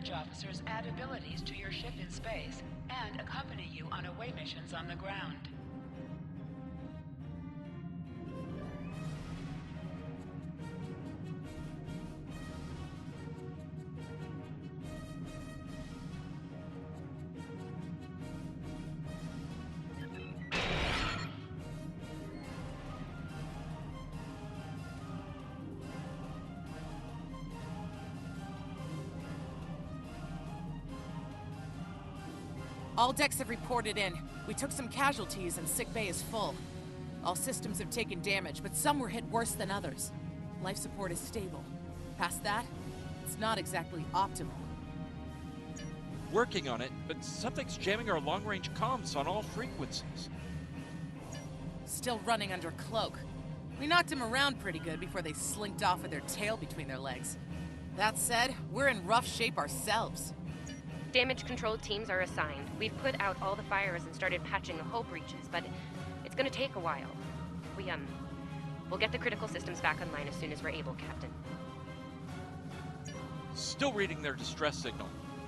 research officers add abilities to your ship in space and accompany you on away missions on the ground. All decks have reported in. We took some casualties and sick bay is full. All systems have taken damage, but some were hit worse than others. Life support is stable. Past that, it's not exactly optimal. Working on it, but something's jamming our long-range comms on all frequencies. Still running under cloak. We knocked him around pretty good before they slinked off with their tail between their legs. That said, we're in rough shape ourselves. Damage control teams are assigned. We've put out all the fires and started patching the hull breaches, but it's gonna take a while. We'll get the critical systems back online as soon as we're able, Captain. Still reading their distress signal.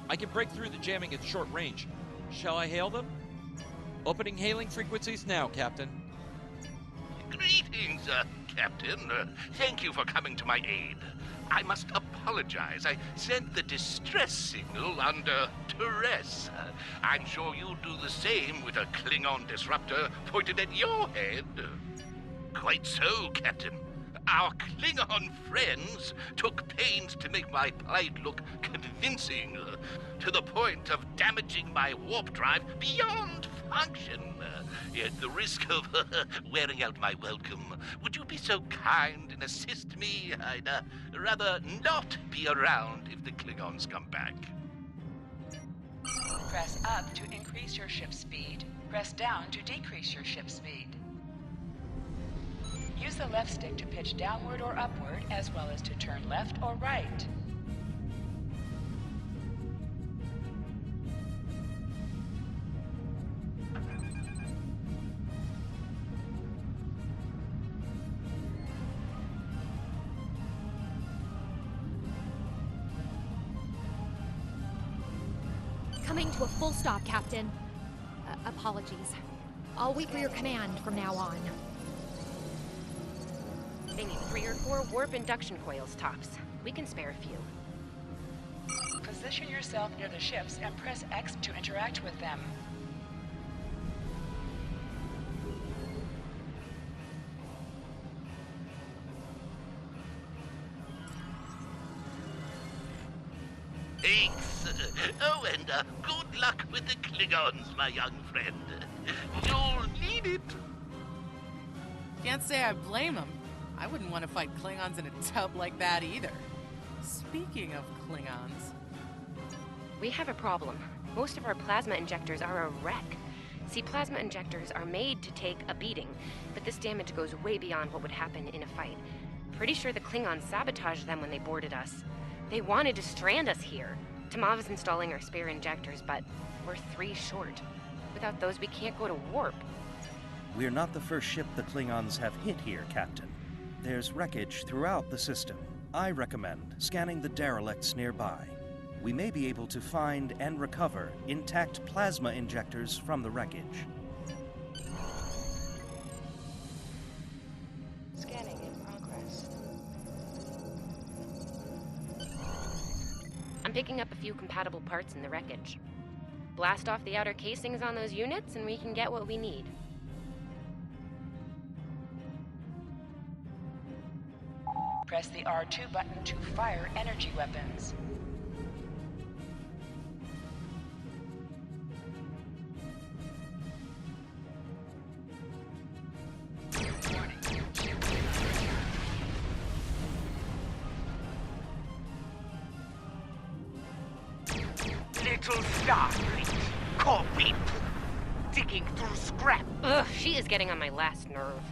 I can break through the jamming at short range. Shall I hail them? Opening hailing frequencies now, Captain. Greetings, Captain. Thank you for coming to my aid. I must apologize. I sent the distress signal under duress. I'm sure you'll do the same with a Klingon disruptor pointed at your head. Quite so, Captain. Our Klingon friends took pains to make my plight look convincing, to the point of damaging my warp drive beyond function. At the risk of wearing out my welcome, would you be so kind and assist me? I'd rather not be around if the Klingons come back. Press up to increase your ship speed. Press down to decrease your ship speed. Use the left stick to pitch downward or upward, as well as to turn left or right. Coming to a full stop, Captain. Apologies. I'll wait for your command from now on. They need 3 or 4 warp induction coils, tops. We can spare a few. Position yourself near the ships and press X to interact with them. Thanks. Oh, and good luck with the Klingons, my young friend. You'll need it. Can't say I blame him. I wouldn't want to fight Klingons in a tub like that either. Speaking of Klingons... We have a problem. Most of our plasma injectors are a wreck. See, plasma injectors are made to take a beating, but this damage goes way beyond what would happen in a fight. Pretty sure the Klingons sabotaged them when they boarded us. They wanted to strand us here. Tamav is installing our spare injectors, but we're 3 short. Without those, we can't go to warp. We're not the first ship the Klingons have hit here, Captain. There's wreckage throughout the system. I recommend scanning the derelicts nearby. We may be able to find and recover intact plasma injectors from the wreckage. Scanning in progress. I'm picking up a few compatible parts in the wreckage. Blast off the outer casings on those units and we can get what we need. Press the R2 button to fire energy weapons. Warning. Little starfleet, copy. Digging through scrap. Ugh, she is getting on my last nerve.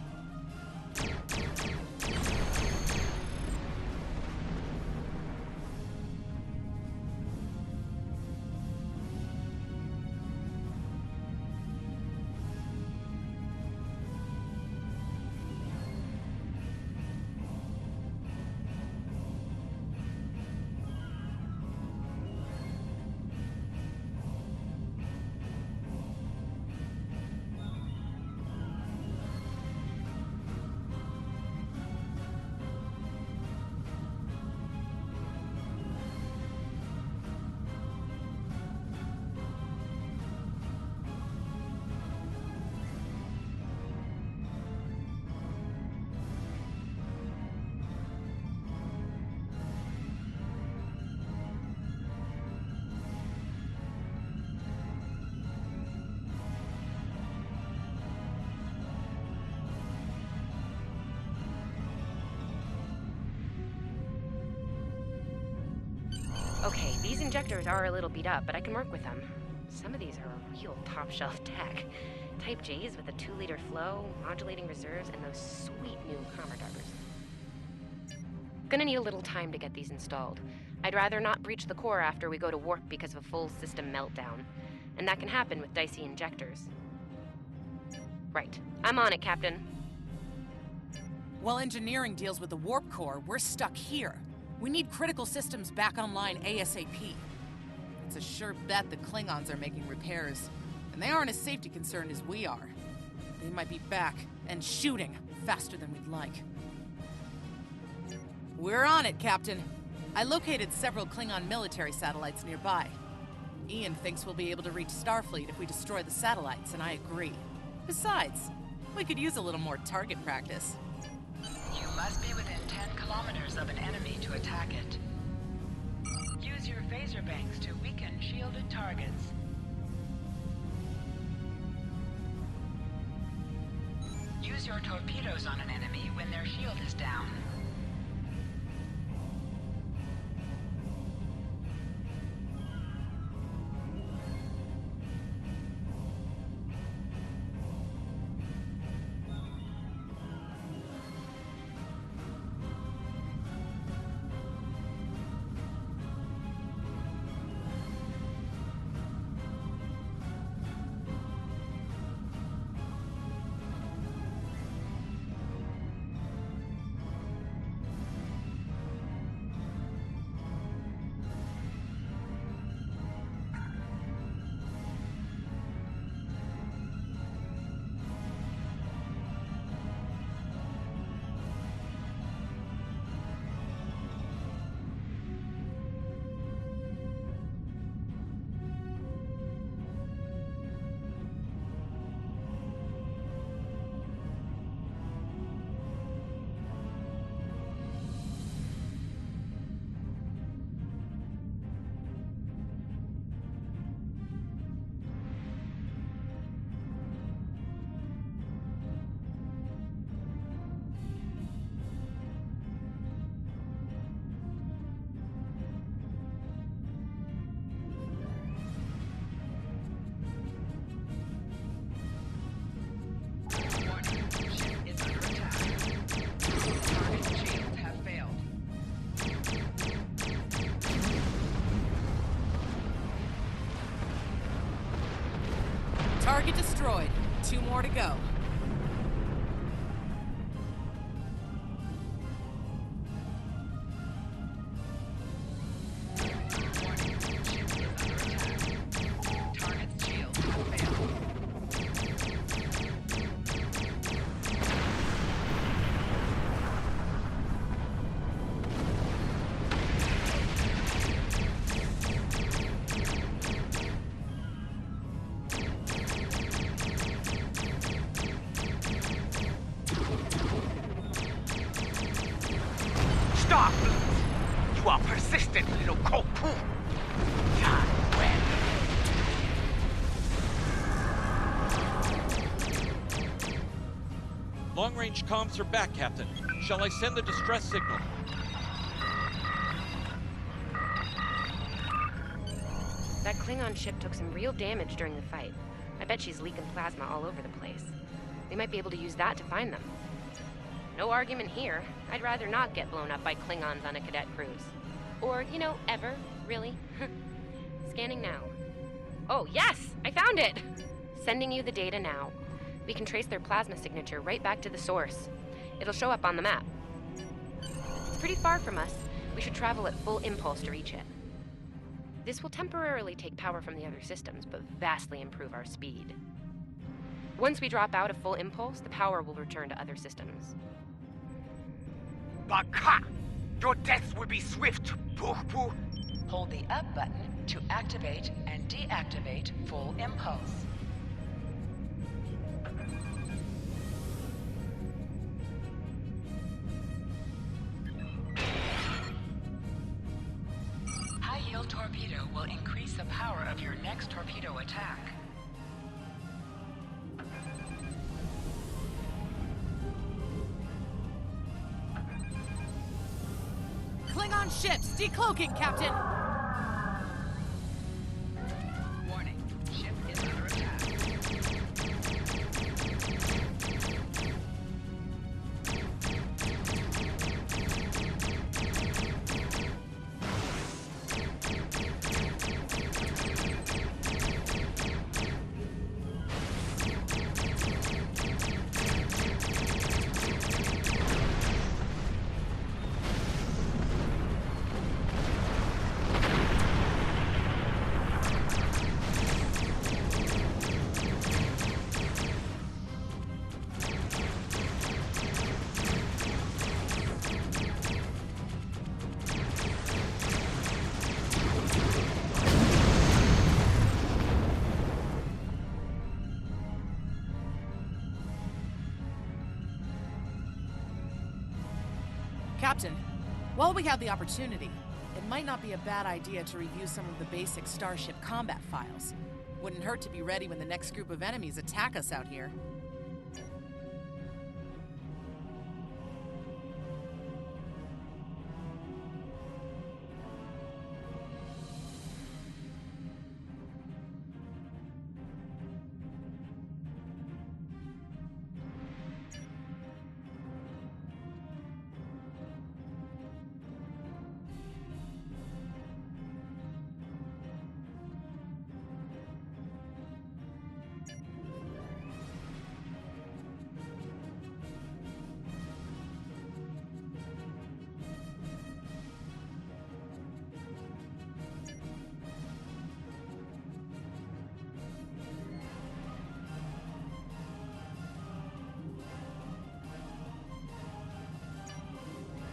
injectors are a little beat up, but I can work with them. Some of these are a real top-shelf tech. Type Gs with a 2-liter flow, modulating reserves, and those sweet new commer daggers. Gonna need a little time to get these installed. I'd rather not breach the core after we go to warp because of a full system meltdown. And that can happen with dicey injectors. Right. I'm on it, Captain. While engineering deals with the warp core, we're stuck here. We need critical systems back online ASAP. It's a sure bet the Klingons are making repairs, and they aren't as safety concerned as we are. They might be back and shooting faster than we'd like. We're on it, Captain. I located several Klingon military satellites nearby. Ian thinks we'll be able to reach Starfleet if we destroy the satellites, and I agree. Besides, we could use a little more target practice. You must be within 10 kilometers of an enemy to attack it. Use your phaser banks to weaken shielded targets. Use your torpedoes on an enemy when their shield is down. Target destroyed. 2 more to go. Stop! You are persistent, little cockpoo! Time when? Long-range comms are back, Captain. Shall I send the distress signal? That Klingon ship took some real damage during the fight. I bet she's leaking plasma all over the place. We might be able to use that to find them. No argument here. I'd rather not get blown up by Klingons on a cadet cruise. Or, ever, really. Scanning now. Oh, yes! I found it! Sending you the data now. We can trace their plasma signature right back to the source. It'll show up on the map. It's pretty far from us. We should travel at full impulse to reach it. This will temporarily take power from the other systems, but vastly improve our speed. Once we drop out of full impulse, the power will return to other systems. Baka! Your death will be swift, poo-poo! Hold the up button to activate and deactivate full impulse. High-yield torpedo will increase the power of your next torpedo attack. Klingon ships, decloaking, Captain! Captain, while we have the opportunity, it might not be a bad idea to review some of the basic Starship combat files. Wouldn't hurt to be ready when the next group of enemies attack us out here.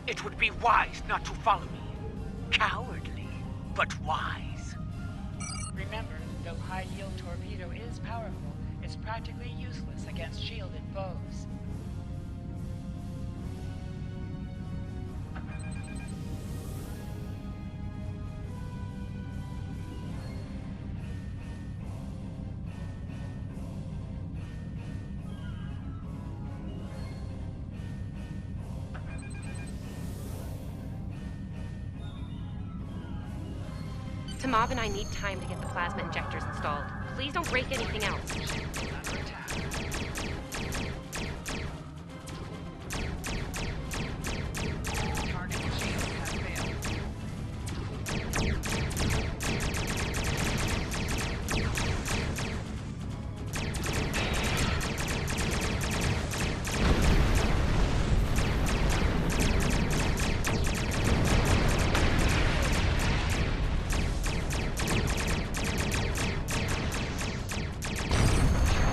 It would be wise not to follow me. Cowardly, but wise. Remember, though high-yield torpedo is powerful, it's practically useless against shielded foes. Tamab and I need time to get the plasma injectors installed. Please don't break anything else. Under attack. Target shield has failed.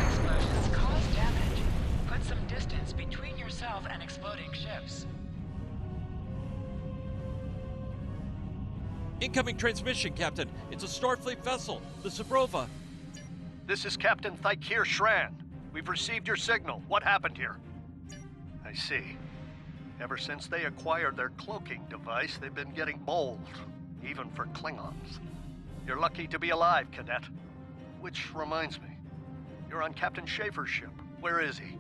Explosions cause damage. Put some distance between yourself and exploding ships. Incoming transmission, Captain. It's a Starfleet vessel, the Zabrova. This is Captain Thykir Shran. We've received your signal. What happened here? I see. Ever since they acquired their cloaking device, they've been getting bold, even for Klingons. You're lucky to be alive, Cadet. Which reminds me, you're on Captain Schaefer's ship. Where is he?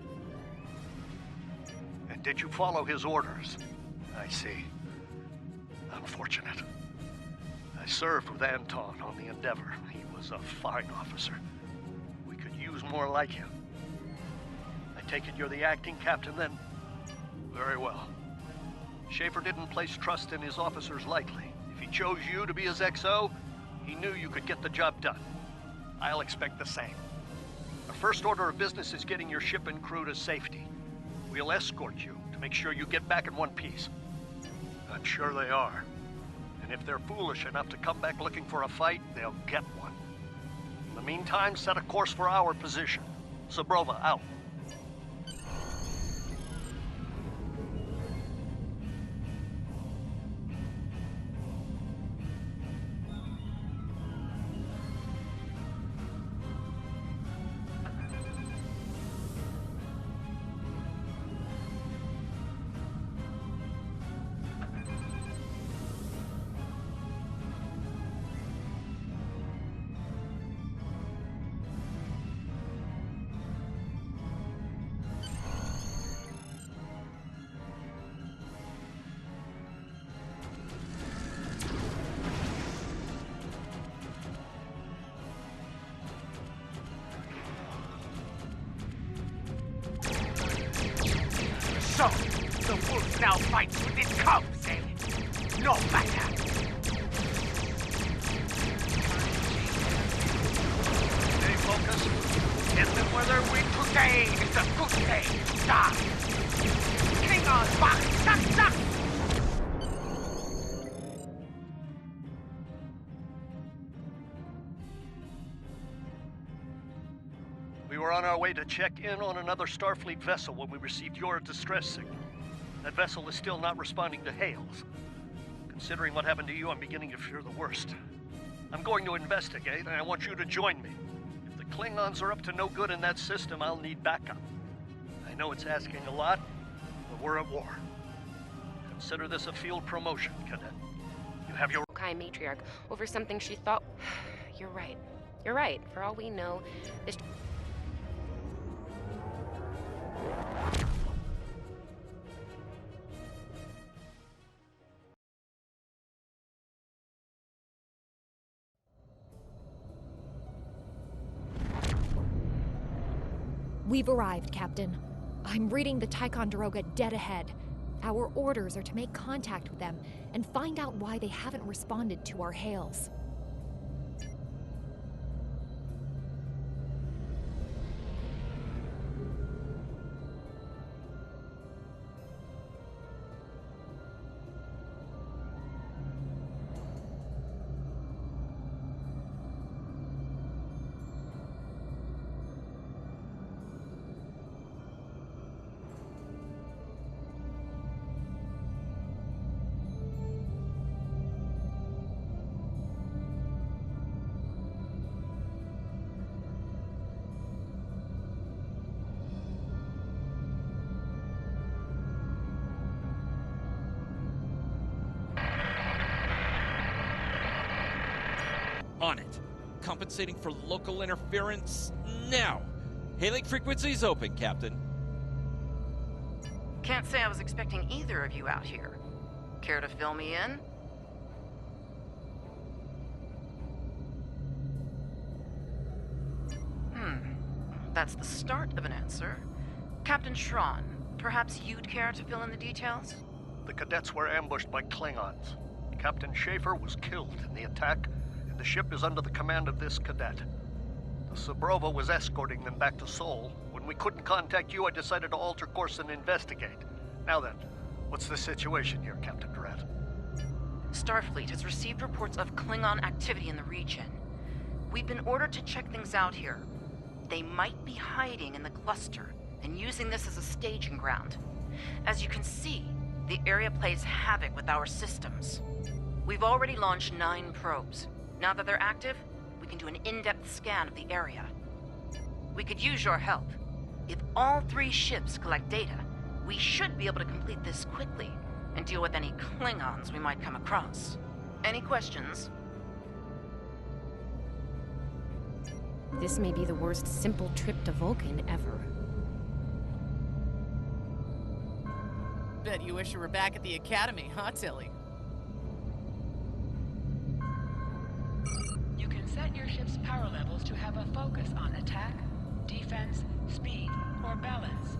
And did you follow his orders? I see. Unfortunate. I served with Anton on the Endeavor. He was a fine officer. We could use more like him. I take it you're the acting captain then? Very well. Schaefer didn't place trust in his officers lightly. If he chose you to be his XO, he knew you could get the job done. I'll expect the same. Our first order of business is getting your ship and crew to safety. We'll escort you to make sure you get back in one piece. I'm sure they are. And if they're foolish enough to come back looking for a fight, they'll get one. In the meantime, set a course for our position. Zabrova, out. So, the wolf now fights with its cubs, eh? No matter. Stay focused. Get them where they're weak. Today is a good day to die. Klingons back, duck, duck. We were on our way to check in on another Starfleet vessel when we received your distress signal. That vessel is still not responding to hails. Considering what happened to you, I'm beginning to fear the worst. I'm going to investigate, and I want you to join me. If the Klingons are up to no good in that system, I'll need backup. I know it's asking a lot, but we're at war. Consider this a field promotion, Cadet. You have your... Kai matriarch over something she thought... You're right. You're right. For all we know, this... We've arrived, Captain. I'm reading the Ticonderoga dead ahead. Our orders are to make contact with them and find out why they haven't responded to our hails. On it. Compensating for local interference now. Hailing frequencies open, Captain. Can't say I was expecting either of you out here. Care to fill me in? That's the start of an answer. Captain Schrawn, perhaps you'd care to fill in the details? The cadets were ambushed by Klingons. Captain Schaefer was killed in the attack, and the ship is under the command of this cadet. The Sabrova was escorting them back to Sol. When we couldn't contact you, I decided to alter course and investigate. Now then, what's the situation here, Captain Durant? Starfleet has received reports of Klingon activity in the region. We've been ordered to check things out here. They might be hiding in the cluster and using this as a staging ground. As you can see, the area plays havoc with our systems. We've already launched 9 probes. Now that they're active, we can do an in-depth scan of the area. We could use your help. If all 3 ships collect data, we should be able to complete this quickly and deal with any Klingons we might come across. Any questions? This may be the worst simple trip to Vulcan ever. Bet you wish you were back at the Academy, huh, Tilly? You can set your ship's power levels to have a focus on attack, defense, speed, or balance.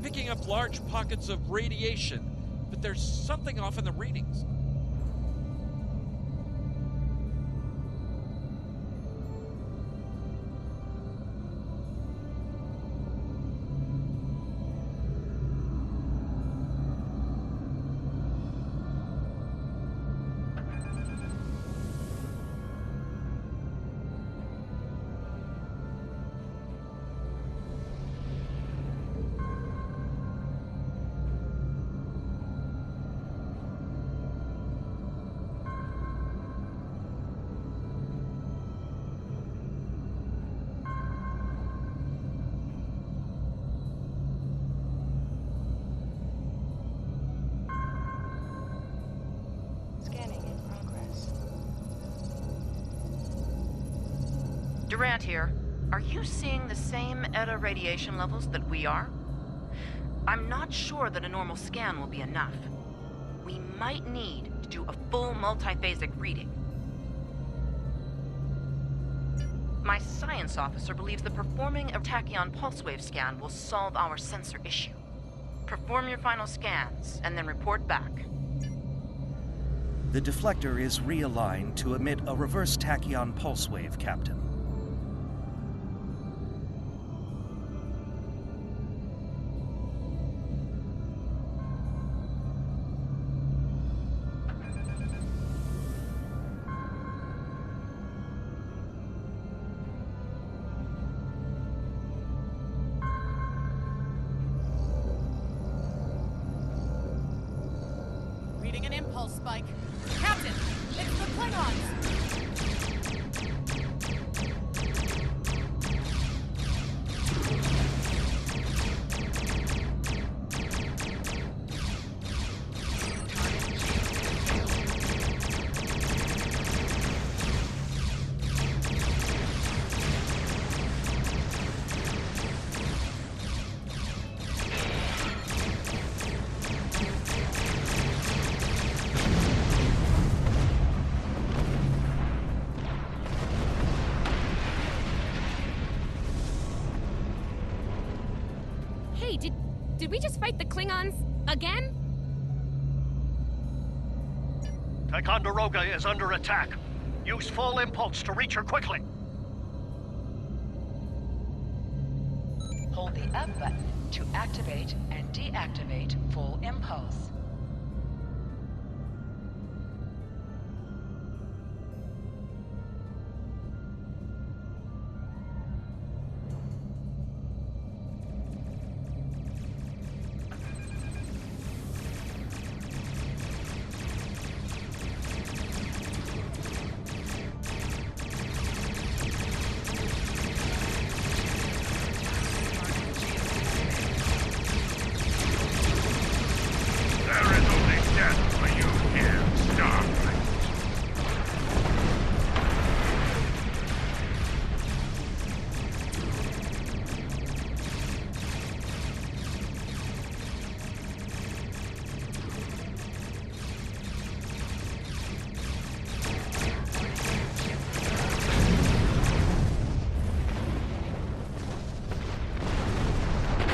Picking up large pockets of radiation, but there's something off in the readings. Durant here. Are you seeing the same ETA radiation levels that we are? I'm not sure that a normal scan will be enough. We might need to do a full multiphasic reading. My science officer believes that performing a tachyon pulse wave scan will solve our sensor issue. Perform your final scans and then report back. The deflector is realigned to emit a reverse tachyon pulse wave, Captain. impulse spike. Captain, it's the Klingons! Hey, did we just fight the Klingons again? Ticonderoga is under attack. Use full impulse to reach her quickly. Hold the F button to activate and deactivate full impulse. There is only death for you here, Starfleet.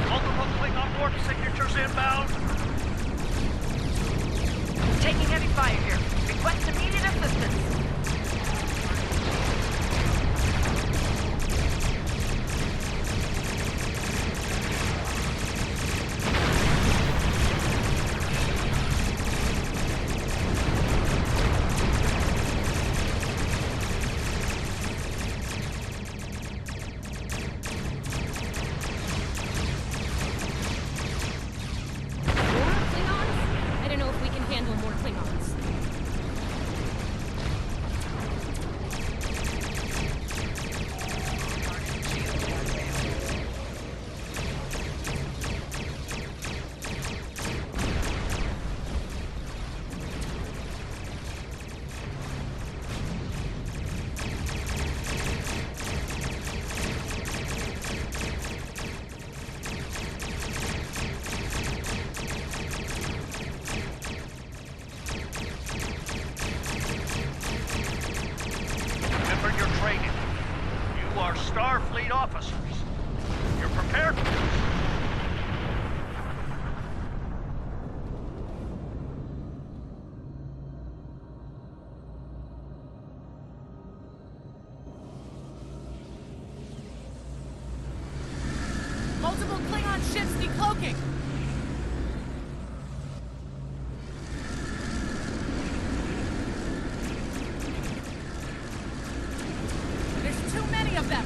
Multiple Klingon warp signatures inbound. Taking heavy fire here. Request immediate assistance. More Klingons? I don't know if we can handle more Klingons. Remember your training. You are Starfleet officers. You're prepared for this. Multiple Klingon ships decloaking! There's too many of them!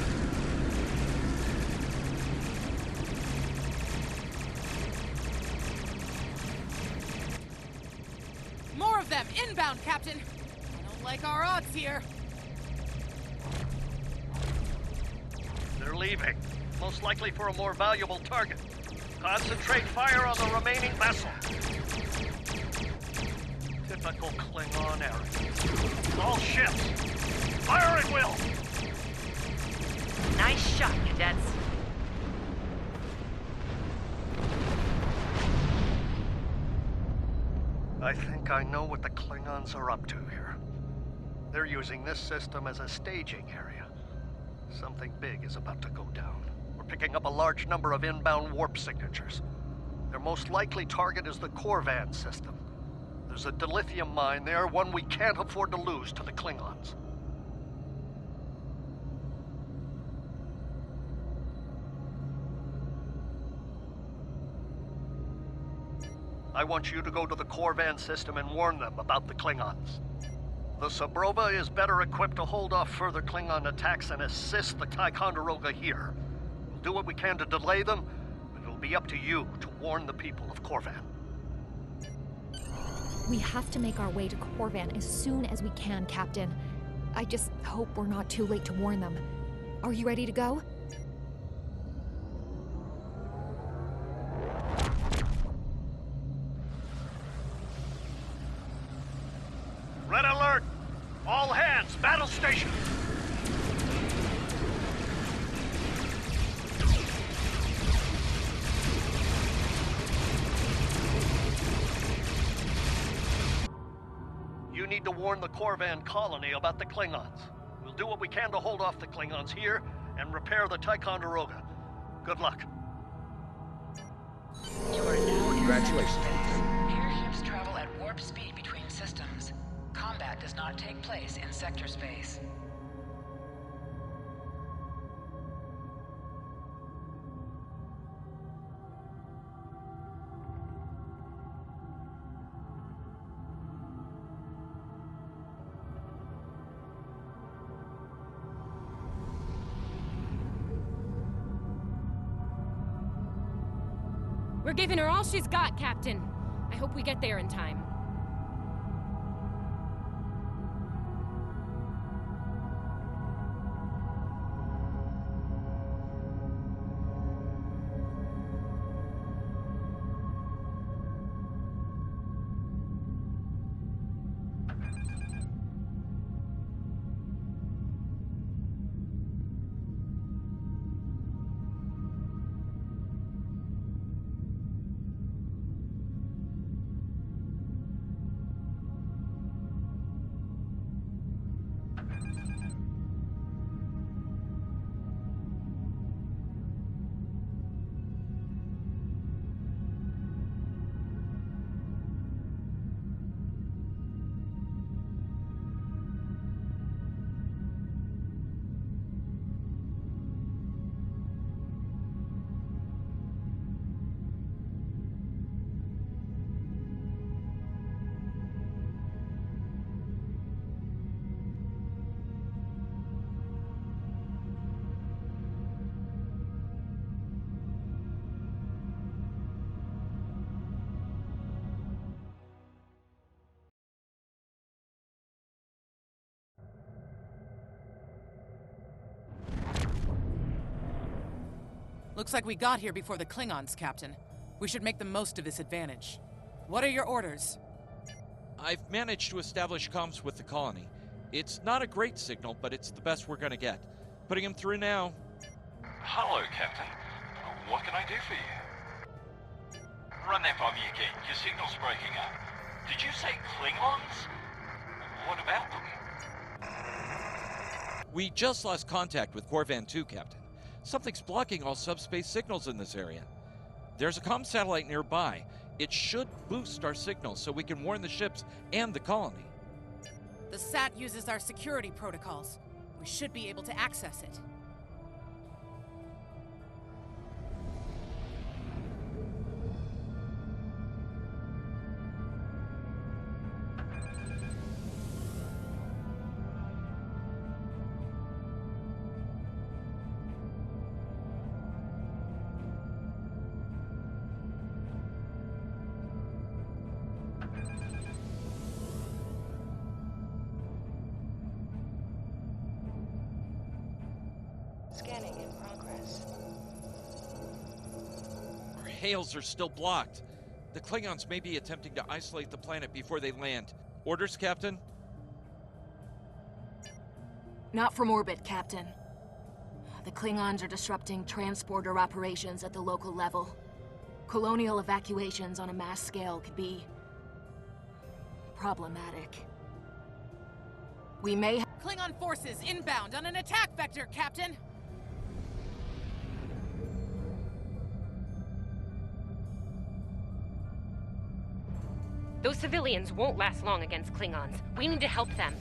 More of them! Inbound, Captain! I don't like our odds here. They're leaving. Most likely for a more valuable target. Concentrate fire on the remaining vessel. Typical Klingon error. All ships. Fire at will! Nice shot, cadets. I think I know what the Klingons are up to here. They're using this system as a staging area. Something big is about to go down. We're picking up a large number of inbound warp signatures. Their most likely target is the Corvan system. There's a dilithium mine there, one we can't afford to lose to the Klingons. I want you to go to the Corvan system and warn them about the Klingons. The Sabrova is better equipped to hold off further Klingon attacks and assist the Ticonderoga here. We'll do what we can to delay them, but it'll be up to you to warn the people of Corvan. We have to make our way to Corvan as soon as we can, Captain. I just hope we're not too late to warn them. Are you ready to go? Red alert! All hands, battle station! You need to warn the Corvan colony about the Klingons. We'll do what we can to hold off the Klingons here and repair the Ticonderoga. Good luck. You are now Congratulations. in sector space. Airships travel at warp speed between systems. Combat does not take place in sector space. We're giving her all she's got, Captain. I hope we get there in time. Looks like we got here before the Klingons, Captain. We should make the most of this advantage. What are your orders? I've managed to establish comms with the colony. It's not a great signal, but it's the best we're gonna get. Putting him through now. Hello, Captain. What can I do for you? Run that by me again. Your signal's breaking up. Did you say Klingons? What about them? We just lost contact with Corvan 2, Captain. Something's blocking all subspace signals in this area. There's a comm satellite nearby. It should boost our signal so we can warn the ships and the colony. The SAT uses our security protocols. We should be able to access it. Scanning in progress. Our hails are still blocked. The Klingons may be attempting to isolate the planet before they land. Orders, Captain? Not from orbit, Captain. The Klingons are disrupting transporter operations at the local level. Colonial evacuations on a mass scale could be problematic. We may Klingon forces inbound on an attack vector, Captain! Those civilians won't last long against Klingons. We need to help them.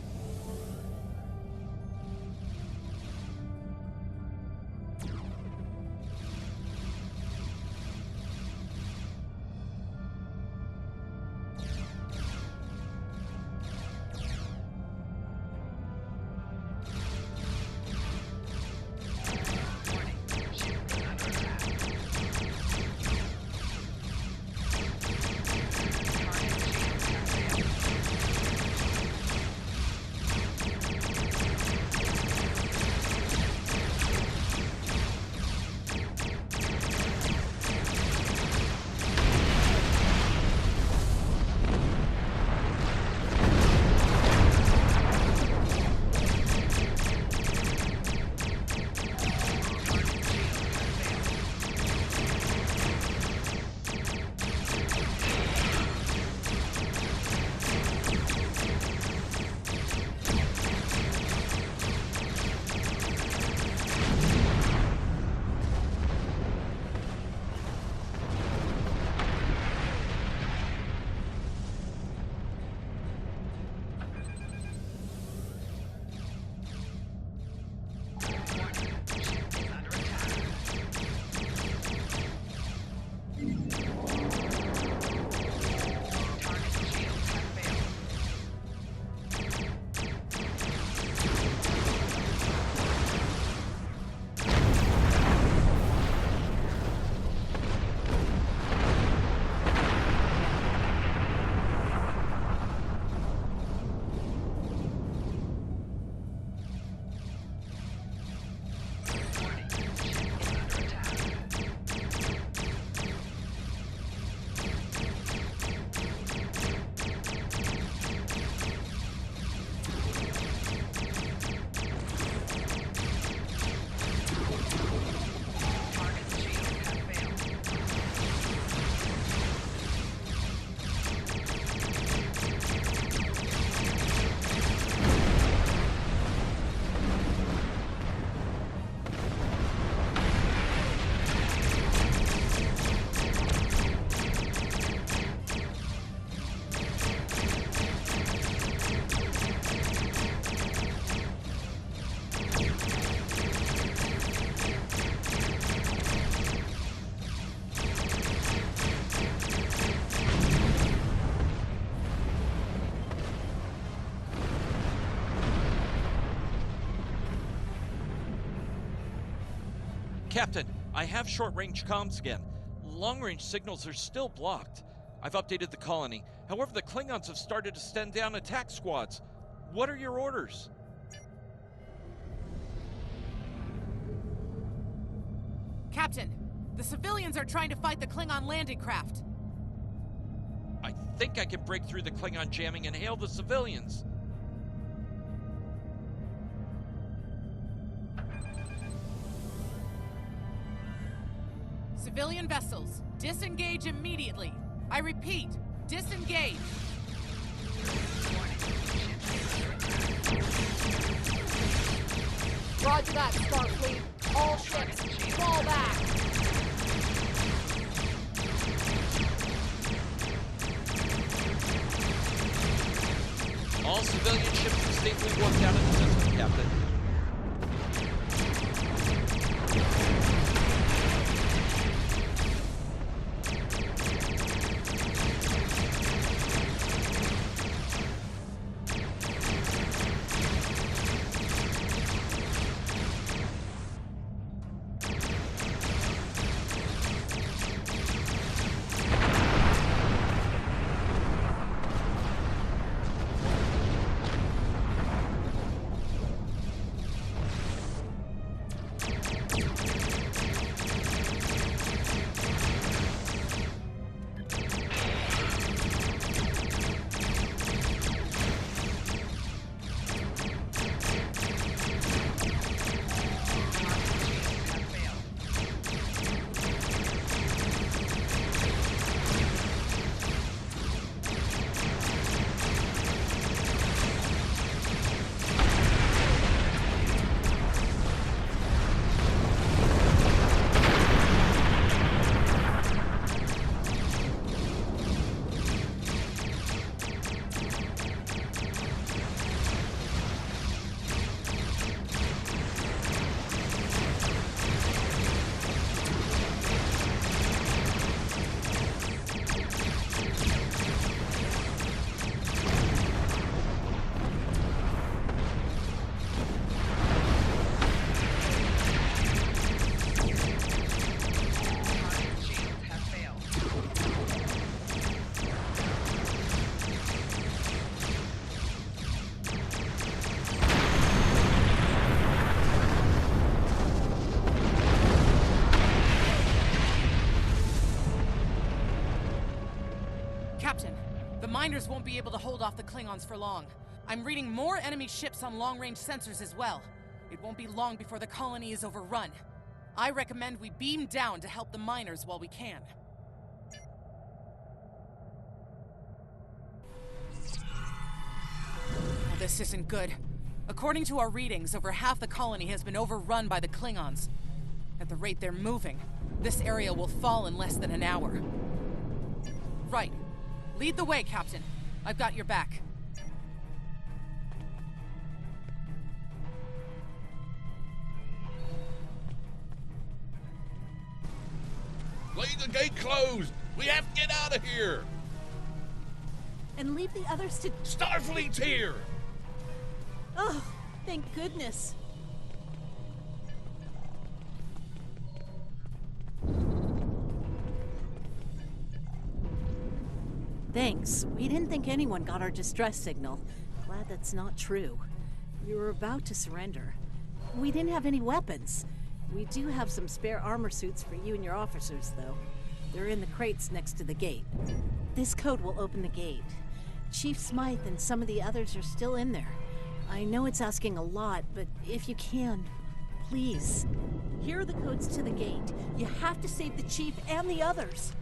Captain, I have short-range comms again. Long-range signals are still blocked. I've updated the colony. However, the Klingons have started to send down attack squads. What are your orders? Captain, the civilians are trying to fight the Klingon landing craft. I think I can break through the Klingon jamming and hail the civilians. Civilian vessels, disengage immediately. I repeat, disengage. Roger that, Starfleet. All ships, fall back. All civilian ships are safely warped out of the system, Captain. Captain, the miners won't be able to hold off the Klingons for long. I'm reading more enemy ships on long-range sensors as well. It won't be long before the colony is overrun. I recommend we beam down to help the miners while we can. Oh, this isn't good. According to our readings, over half the colony has been overrun by the Klingons. At the rate they're moving, this area will fall in less than an hour. Right. Lead the way, Captain. I've got your back. Leave the gate closed! We have to get out of here! And leave the others to... Starfleet's here! Oh, thank goodness. Thanks. We didn't think anyone got our distress signal. Glad that's not true. We were about to surrender. We didn't have any weapons. We do have some spare armor suits for you and your officers, though. They're in the crates next to the gate. This code will open the gate. Chief Smythe and some of the others are still in there. I know it's asking a lot, but if you can, please. Here are the codes to the gate. You have to save the Chief and the others.